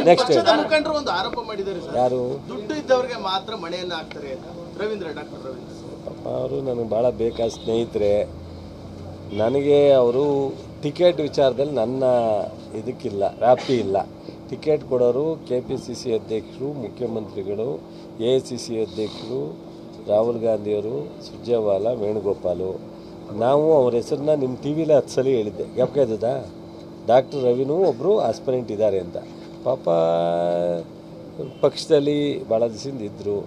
Next ಮುಖಂಡರು ಒಂದು ಆರೋಪ ಮಾಡಿದ್ದಾರೆ ಸರ್, ಯಾರು ದುಡ್ಡು ಇದ್ದವರಿಗೆ ಮಾತ್ರ ಮನೆಯನ್ನ ಹಾಕ್ತಾರೆ ಅಂತ. ಡಾಕ್ಟರ್ ರವೀಂದ್ರ ಅವರು ನನಗೆ ಭಾಳ ಬೇಕಾದ ಸ್ನೇಹಿತರೆ. ನನಗೆ ಅವರು ಟಿಕೆಟ್ ವಿಚಾರದಲ್ಲಿ ನನ್ನ ಇದಕ್ಕಿಲ್ಲ, ವ್ಯಾಪ್ತಿ ಇಲ್ಲ. ಟಿಕೆಟ್ ಕೊಡೋರು KPCC ಅಧ್ಯಕ್ಷರು, ಮುಖ್ಯಮಂತ್ರಿಗಳು, AICC ಅಧ್ಯಕ್ಷರು, ರಾಹುಲ್ ಗಾಂಧಿಯವರು, ಸುರ್ಜೇವಾಲಾ, ವೇಣುಗೋಪಾಲು. ನಾವು ಅವ್ರ ಹೆಸರನ್ನ ನಿಮ್ಮ ಟಿ ವಿಲೇ 10 ಸಲ ಹೇಳಿದ್ದೆ. ಜ್ಞಾಪಕ ಇದ್ದದಾ? ಡಾಕ್ಟರ್ ರವಿನೂ ಒಬ್ಬರು ಆಸ್ಪರೆಂಟ್ ಇದ್ದಾರೆ ಅಂತ. ಪಾಪ ಪಕ್ಷದಲ್ಲಿ ಭಾಳ ದಿವಸದಿಂದ ಇದ್ದರು.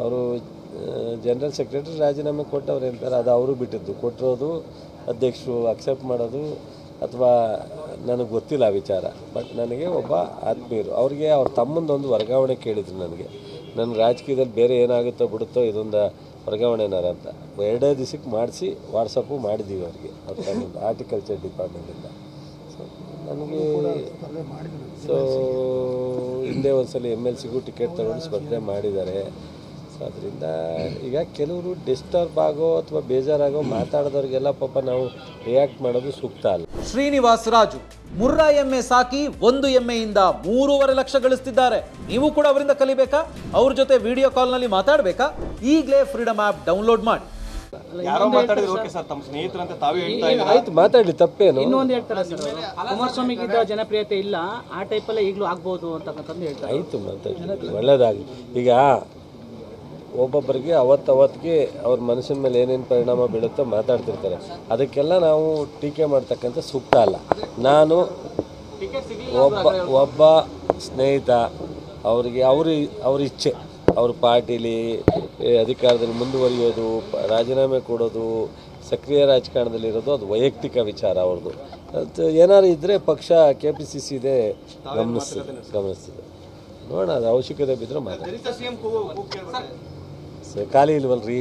ಅವರು ಜನರಲ್ ಸೆಕ್ರೆಟರಿ ರಾಜೀನಾಮೆ ಕೊಟ್ಟವ್ರೆ ಅಂತಾರೆ. ಅದು ಅವರು ಬಿಟ್ಟಿದ್ದು. ಕೊಟ್ಟಿರೋದು ಅಧ್ಯಕ್ಷರು ಅಕ್ಸೆಪ್ಟ್ ಮಾಡೋದು ಅಥವಾ ನನಗೆ ಗೊತ್ತಿಲ್ಲ ಆ ವಿಚಾರ. ಬಟ್ ನನಗೆ ಒಬ್ಬ ಆತ್ಮೀಯರು, ಅವ್ರಿಗೆ ಅವ್ರ ತಮ್ಮಂದೊಂದು ವರ್ಗಾವಣೆ ಕೇಳಿದ್ರು ನನಗೆ. ನನ್ನ ರಾಜಕೀಯದಲ್ಲಿ ಬೇರೆ ಏನಾಗುತ್ತೋ ಬಿಡುತ್ತೋ ಇದೊಂದು ವರ್ಗಾವಣೆನಾರ ಅಂತ 2 ದಿವಸಕ್ಕೆ ಮಾಡಿಸಿ ವಾಟ್ಸಪ್ಪು ಮಾಡಿದ್ದೀವಿ ಅವ್ರಿಗೆ, ಅವ್ರ ತಮ್ಮಂದು ಹಾರ್ಟಿಕಲ್ಚರ್ ಡಿಪಾರ್ಟ್ಮೆಂಟಿಂದ. ಸೊ ನನಗೆ ಹಿಂದೆ ಒಂದು ಸಲ MLCಗೂ ಟಿಕೆಟ್ ತಗೊಂಡು ಸ್ಪರ್ಧೆ ಮಾಡಿದ್ದಾರೆ. ಸೊ ಅದರಿಂದ ಈಗ ಕೆಲವರು ಡಿಸ್ಟರ್ಬ್ ಆಗೋ ಅಥವಾ ಬೇಜಾರಾಗೋ ಮಾತಾಡೋದವ್ರಿಗೆಲ್ಲ ಪಾಪ ನಾವು ರಿಯಾಕ್ಟ್ ಮಾಡೋದು ಸೂಕ್ತ ಅಲ್ಲ. ಶ್ರೀನಿವಾಸ್ ರಾಜು ಮುರ್ರಾ ಎಮ್ಮೆ ಸಾಕಿ 1 ಎಮ್ಮೆಯಿಂದ 3.5 ಲಕ್ಷ ಗಳಿಸ್ತಿದ್ದಾರೆ. ನೀವು ಕೂಡ ಅವರಿಂದ ಕಲಿಬೇಕಾ? ಅವ್ರ ಜೊತೆ ವಿಡಿಯೋ ಕಾಲ್ನಲ್ಲಿ ಮಾತಾಡಬೇಕಾ? ಈಗಲೇ ಫ್ರೀಡಮ್ ಆ್ಯಪ್ ಡೌನ್ಲೋಡ್ ಮಾಡಿ. ಯಾರೋ ಮಾತಾಡಿದ್ರು ಓಕೆ ಸರ್, ತಮ್ಮ ಸ್ನೇಹಿತರಂತ ತಾವೇ ಹೇಳ್ತಾ ಇದ್ದೀರಾ. ಆಯ್ತು, ಮಾತಾಡಲಿ, ತಪ್ಪೇನು. ಇನ್ನೊಂದು ಹೇಳ್ತಾರೆ ಸರ್, ಕುಮಾರಸ್ವಾಮಿಗಿದ್ದ ಜನಪ್ರಿಯತೆ ಇಲ್ಲ, ಆ ಟೈಪಲ್ಲೇ ಈಗಲೂ ಆಗ್ಬೋದು ಅಂತಕ್ಕಂಥದ್ದು ಹೇಳ್ತಾರೆ. ಆಯಿತು, ಮಾತಾಡಿ, ಒಳ್ಳೇದಾಗಲಿ. ಈಗ ಒಬ್ಬೊಬ್ಬರಿಗೆ ಅವತ್ತಿಗೆ ಅವ್ರ ಮನಸ್ಸಿನ ಮೇಲೆ ಏನೇನು ಪರಿಣಾಮ ಬೀಳುತ್ತೋ ಮಾತಾಡ್ತಿರ್ತಾರೆ. ಅದಕ್ಕೆಲ್ಲ ನಾವು ಟೀಕೆ ಮಾಡ್ತಕ್ಕಂಥ ಸೂಕ್ತ ಅಲ್ಲ. ನಾನು ಒಬ್ಬ ಸ್ನೇಹಿತ, ಅವರಿಗೆ ಅವ್ರ ಇಚ್ಛೆ, ಅವ್ರ ಪಾರ್ಟಿಲಿ ಅಧಿಕಾರದಲ್ಲಿ ಮುಂದುವರಿಯೋದು, ರಾಜೀನಾಮೆ ಕೊಡೋದು, ಸಕ್ರಿಯ ರಾಜಕಾರಣದಲ್ಲಿರೋದು ಅದು ವೈಯಕ್ತಿಕ ವಿಚಾರ ಅವ್ರದ್ದು. ಅದು ಏನಾದ್ರು ಇದ್ದರೆ ಪಕ್ಷ KPCC ಇದೆ ಗಮನಿಸ್ತದೆ. ನೋಡೋಣ, ಅದು ಅವಶ್ಯಕತೆ ಬಿದ್ದರೆ ಮಾತಾಡಿ. ಖಾಲಿ ಇಲ್ವಲ್ರಿ?